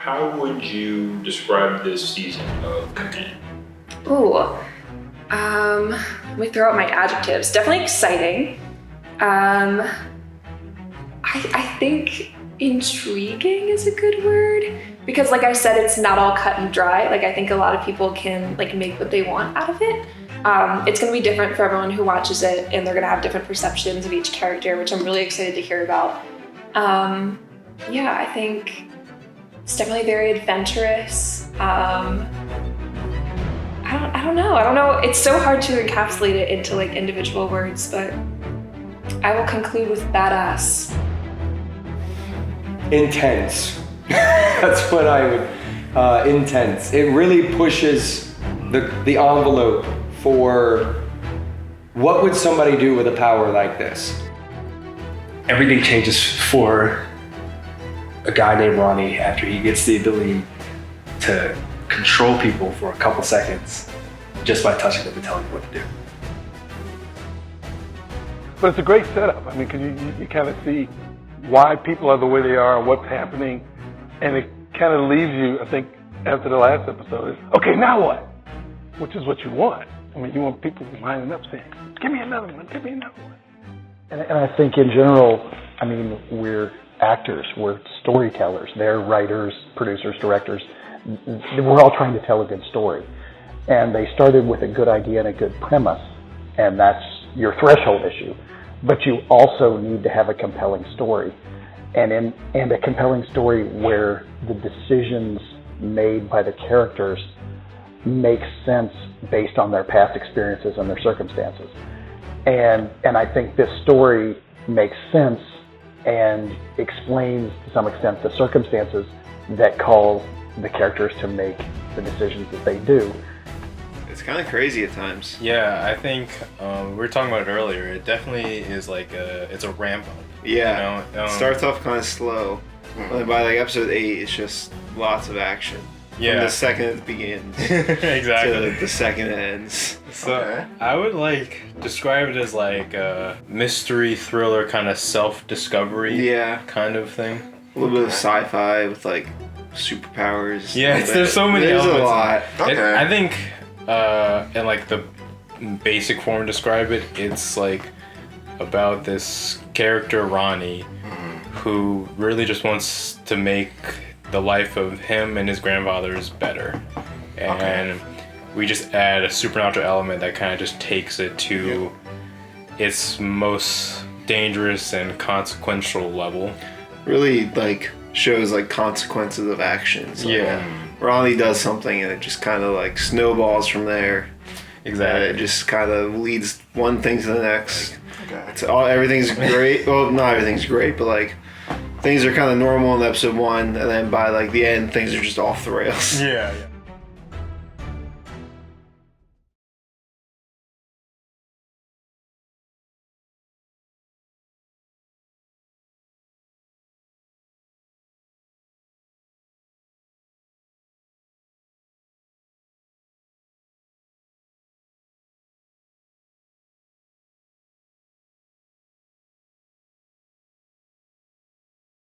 how would you describe this season of Kemmerer? Ooh, let me throw out my adjectives. Definitely exciting. I think intriguing is a good word, because like I said, it's not all cut and dry. Like I think a lot of people can like make what they want out of it. It's gonna be different for everyone who watches it, and they're gonna have different perceptions of each character, which I'm really excited to hear about. Yeah, I think it's definitely very adventurous. I don't know. It's so hard to encapsulate it into like individual words, but I will conclude with badass. Intense. That's what I would, intense. It really pushes the envelope for what would somebody do with a power like this? Everything changes for a guy named Ronnie after he gets the ability to control people for a couple seconds just by touching them and telling them what to do. But it's a great setup. I mean, because you kind of see why people are the way they are and what's happening. And it kind of leaves you, I think, after the last episode, is, okay, now what? Which is what you want. I mean, you want people lining up saying, give me another one, give me another one. And I think in general, I mean, we're actors, we're storytellers. They're writers, producers, directors. We're all trying to tell a good story. And they started with a good idea and a good premise, and that's your threshold issue. But you also need to have a compelling story, and a compelling story where the decisions made by the characters make sense based on their past experiences and their circumstances. And I think this story makes sense and explains to some extent the circumstances that cause the characters to make the decisions that they do. It's kind of crazy at times. Yeah, I think we were talking about it earlier. It definitely is like it's a ramp up. Yeah, you know? Starts off kind of slow, and by like episode 8, it's just lots of action. Yeah, from the second it begins, exactly, to the second it ends. So I would like describe it as like a mystery thriller kind of self-discovery, kind of thing. A little bit of sci-fi with like superpowers. Yeah, there's so many elements. elements. A lot. I think in like the basic form to describe it, it's like about this character Ronnie who really just wants to make the life of him and his grandfathers better, and we just add a supernatural element that kind of just takes it to its most dangerous and consequential level. Really like shows like consequences of actions. Like, Ronnie does something and it just kind of like snowballs from there. Exactly. It just kind of leads one thing to the next. It's everything's great. Well, not everything's great, but like things are kind of normal in episode 1, and then by like the end, things are just off the rails. Yeah.